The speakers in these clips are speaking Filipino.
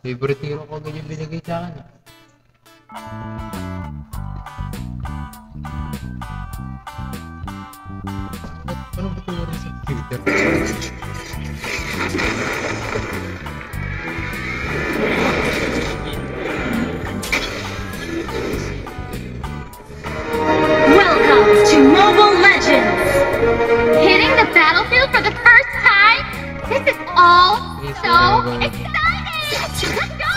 Favorite hero ko agad yung binigay sa akin. Ano ba ito yung sa Twitter? Welcome to Mobile Legends! Hitting the battlefield for the first time? This is all so exciting! Let's go!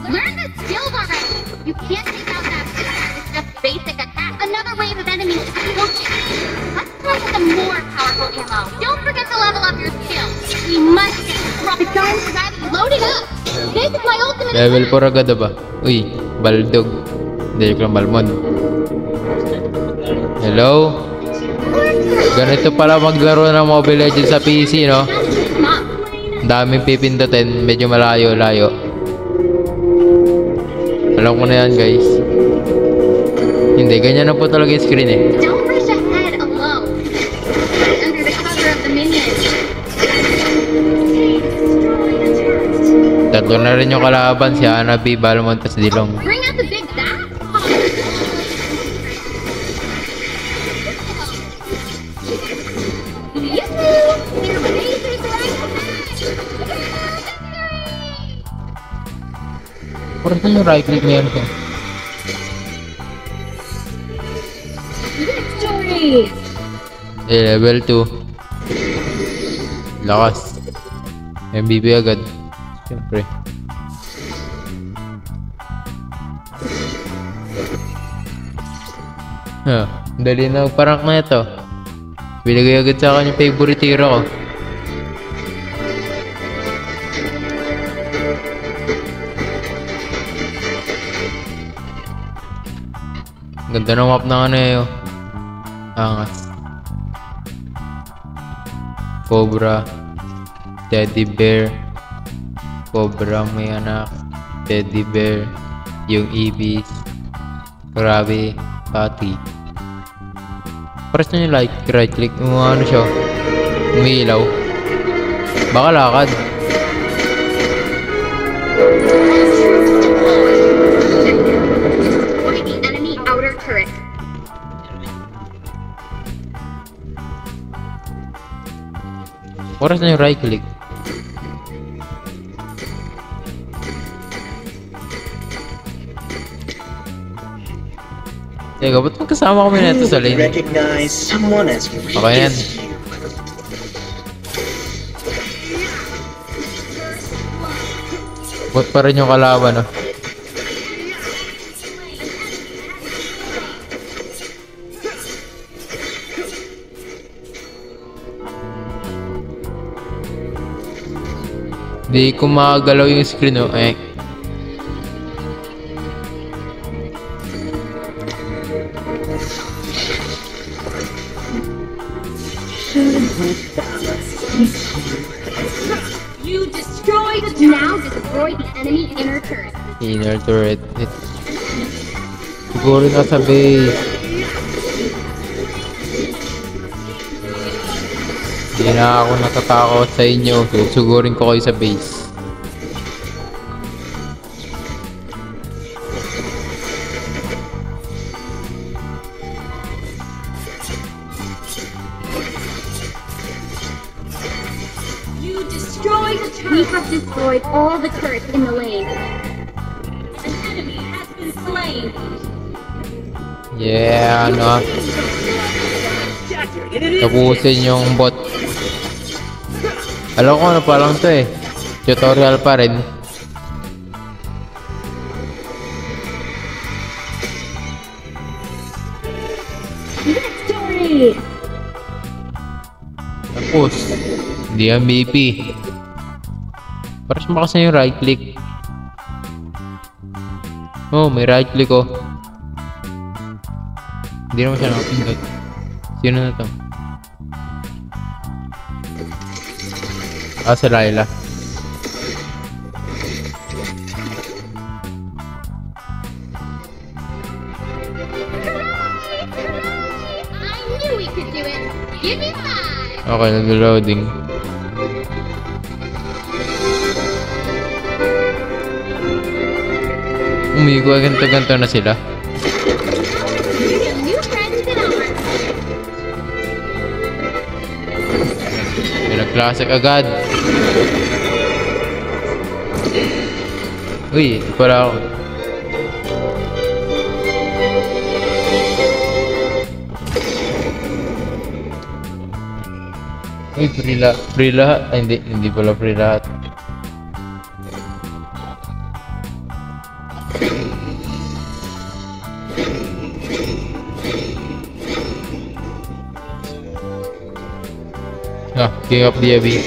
Learn the skills already! You can't take out that beast with just basic attack. Another wave of enemies is approaching. Let's throw with some more powerful ammo. Don't forget to level up your skills. We must get the guns ready. Loading up! This is my ultimate Level 4 agad ba? Uy, Baldog. Hindi ko lang Balmon. Hello? Ganito pala maglaro ng Mobile Legends sa PC, no? Daming pipindutin, medyo malayo-layo. Alam ko na yan, guys. Hindi, ganyan na po talaga yung screen eh. Don't rush ahead alone. Under the cover of the minions. Tatlo na rin yung kalaban, si Hanabi, Balmon, tas Dilong. Bring out the big bat. Parang saan yung right click na yan ko? Victory! Level 2. Lakas. MVP agad. Siyempre. Dali na magparank na ito. Binigay agad sa akin yung favorite hero ko. Ganda ng map ng ano yun. Angas. Cobra. Teddy bear. Cobra may anak. Teddy bear. Yung ibis. Grabe. Pati. Press na yung right click. Ano siya. Umiilaw. Baka lakad. Destroy the enemy outer turret. Oras na yung right click. Teka, ba't magkasama kami na ito sa lane? Recognize someone as Okay weak yan. as you. Bot pa rin yung kalaban, no? Di ko makagalaw yung screen, no? You destroyed. Now destroy the enemy inner turret. Inner turret. Siguro na sa base. Hindi na ako natatakot sa inyo. Susugurin ko kayo sa base. You destroyed the turret. We have destroyed all the turrets in the lane. An enemy has been slain. Yeah, ano. Tapusin yung bot. Alam ko ano pa lang to eh. Tutorial pa rin. Victory! Tapos, hindi MVP. Parang sumakas na yung right click. Oh, may right click oh. Hindi naman siya nakapindot. Sino na to? Ah, si Layla. I knew we could do it. Give me five. Okay, nag-loading. Umigo, ganto-ganto na sila. New friends get over. Pinag-classic agad. Uy, pala ako. Uy, free lahat. Ay, hindi pala free lahat. Ah, King of the Abyss.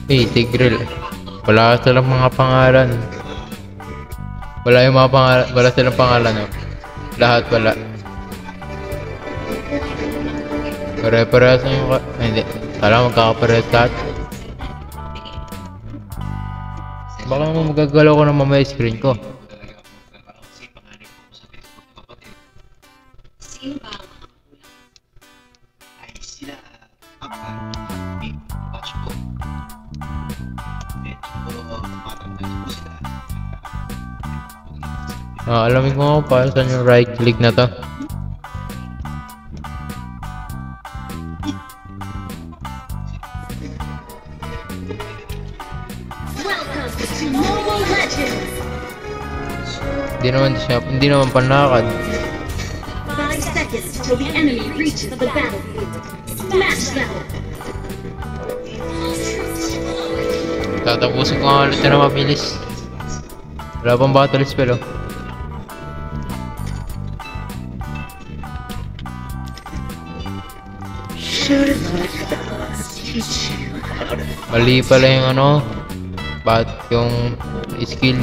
Tigreal. Wala silang mga pangalan. Wala yung mga pangalan. Wala silang pangalan, no? Lahat wala. Pare-parehas na yung... Hindi. Kala magkakaparehas lahat. Baka magagalaw ko na mamaya screen ko. Ay sila Papa, watch po. Medyo matanggal po sila. Alamin ko nga para saan yung right click na to. Welcome to Mobile Legends. Hindi naman panlakad. 5 seconds till the enemy reaches the battlefield. Smash them. Tatapusin ko nga ulit na mabilis. Wala pang battle spell, oh. Mali pala yung ano, yung skill.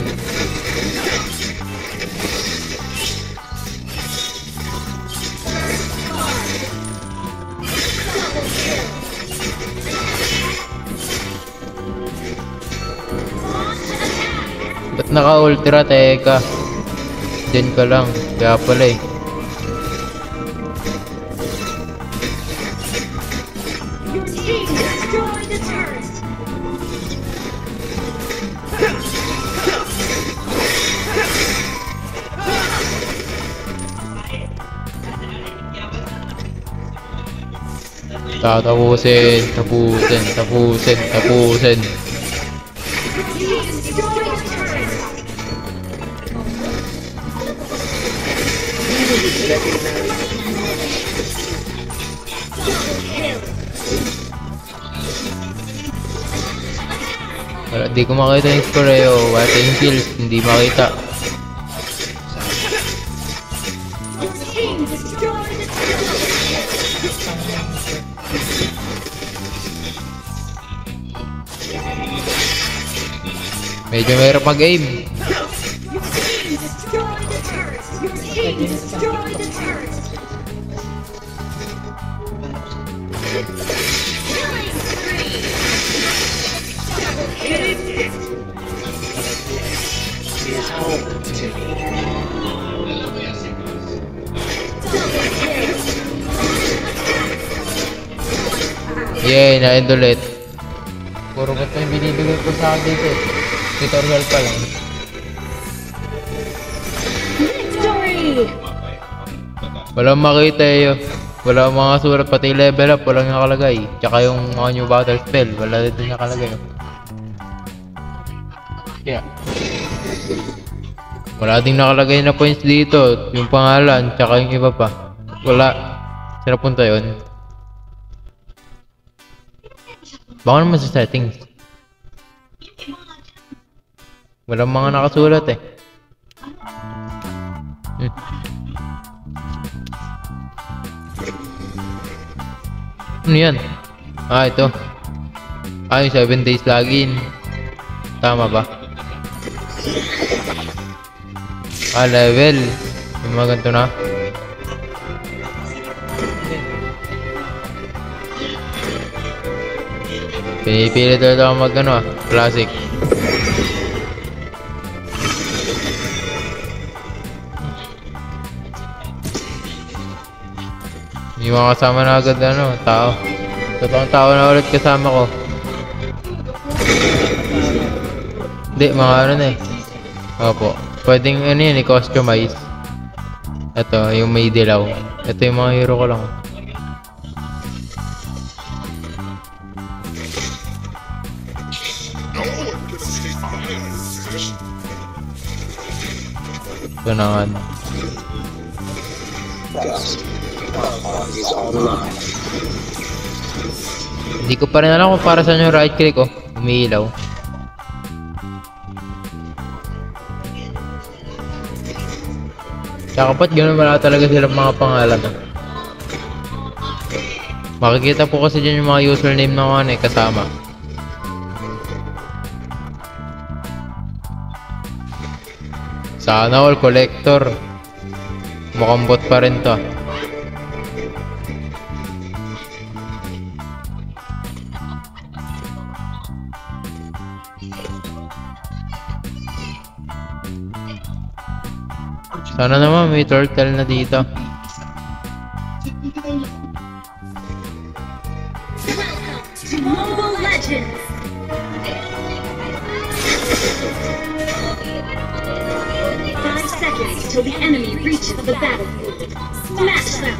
Ba't naka-ultra? Teka. Diyan ka lang. Kaya pala eh. Your team destroyed the turret. Tatapusin. Wala, di ko makita yung score eh. Wala tayong kills. Hindi makita. Medyo mahirap mag-aim. Is home to me. Yay, na-end ulit. Puro ba't yung binibigay ko sa akin dito? Tutorial pa lang. Victory! Walang makita eh. Wala mga surat, pati level up, walang nakalagay. Tsaka yung mga new battle spell, wala dito nakalagay. Yeah. Wala ding nakalagay na points dito. Yung pangalan, tsaka yung iba pa. Wala. Saan napunta yun? Baka naman sa settings. Walang mga nakasulat eh. Ano yan? Ah, ito. Ah, yung 7 days login. Tama ba? Ah, level. Yung mga ganito na. Pinipilit ulit ako mag ano, classic. Yung mga kasama na agad ano, tao. Totoong tao na ulit kasama ko. Hindi, mga ano na eh. Opo. Pwedeng ano yun, i-customize. Ito, yung may dilaw. Ito yung mga hero ko lang. Ito na nga. Hindi ko pa rin alam kung para saan yung right click oh. Umiilaw. Tsaka ba't gano'n wala talaga silang mga pangalan oh. Makikita po kasi dyan yung mga username na ano eh, kasama. Sana all collector. Mukhang bot pa rin to. Sana naman may turtle na dito. To Mobile Legends! 5 seconds till the enemy reaches the battlefield. Smash them!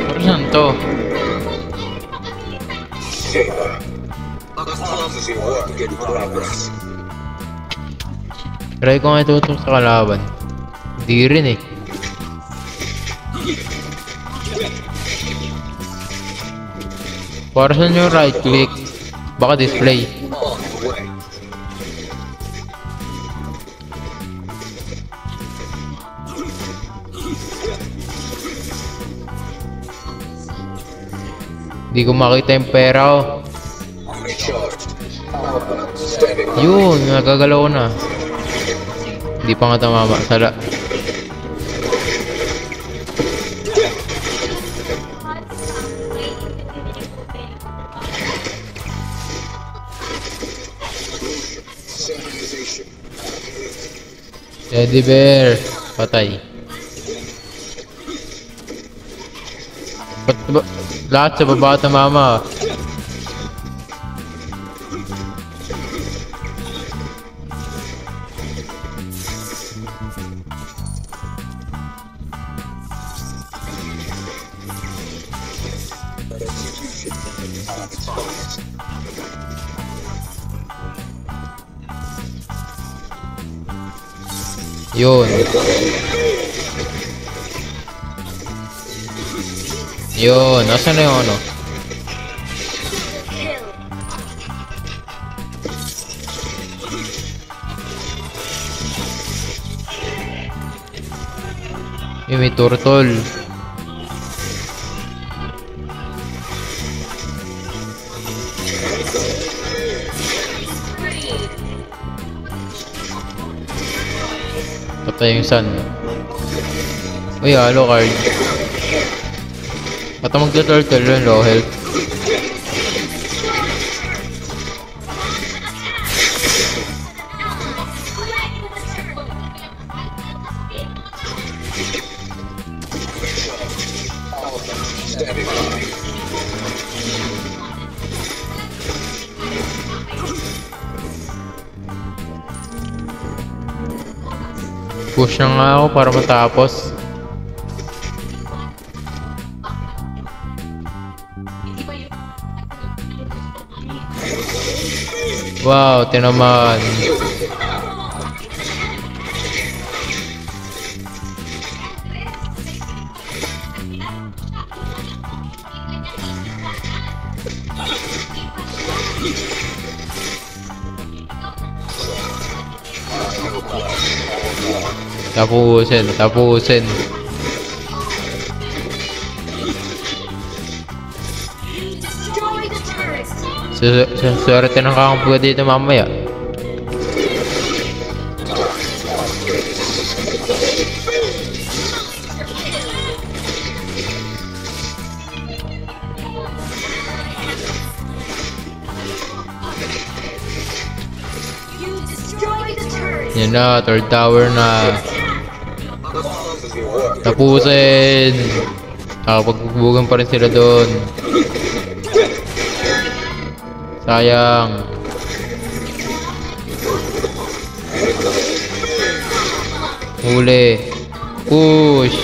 Ano saan to? Try ko nga itutok sa kalaban. Hindi rin eh. Para saan yung right click? Baka display. Hindi ko makita yung pera ko. Yun, nagagalaw na. Hindi pa nga tamama. Sala. Teddy bear. Patay. Ba't ba? Lahat sa baba tamama. Yun. Yun. Nasaan na yung ano? Yung may turtle. Patay yung sun. Uy, halo card. At magta-turtle yun, low health. Push na nga ako para matapos. Wow, tinaman. Tapusin, tapusin. Destroy the turret! Swerte ng kakampuga dito mamaya. You destroy the turret! Yan na, third tower na. Tapusin. Nakapagbubugan pa rin sila doon. Sayang. Huli. Push.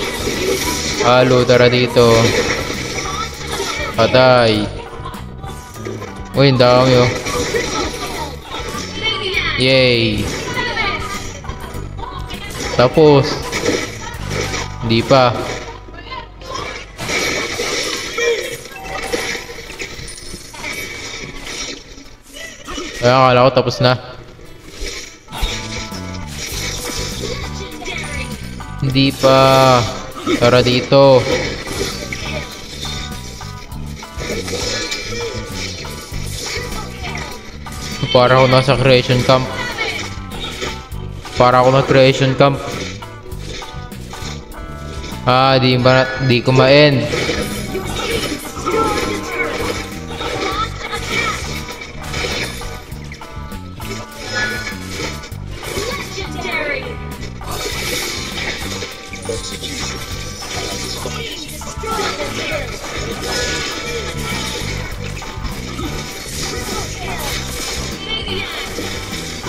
Halo, tara dito. Patay. Uy, ang dami oh. Yay. Tapos. Hindi pa. Ay, akala ko tapos na. Hindi pa. Tara dito. Para ako nasa creation camp. Para ako na creation camp. Ah, di ko ma-end.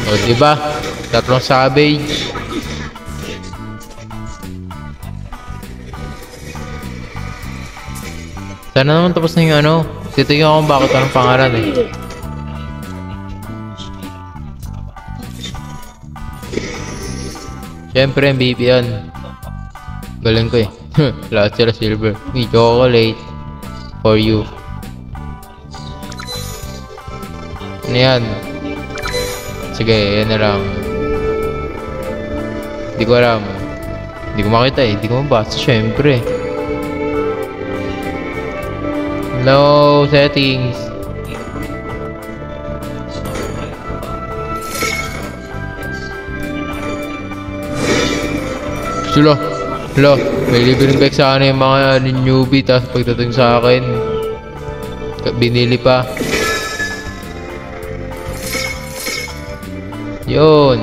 O, diba? Tatlong savage. Sana naman tapos na yung ano. Titigyan ko kung bakit anong pangalan eh. Siyempre, MVP yan. Galing ko eh. Lahat sila silver. May chocolate. For you. Ano yan? Sige, yan na lang. Hindi ko alam. Hindi ko makita eh. Hindi ko mabasa, syempre. No settings. Sula. Hala, may libreng bike sa akin yung mga newbie. Tapos pagdating sa akin, binili pa. Yun.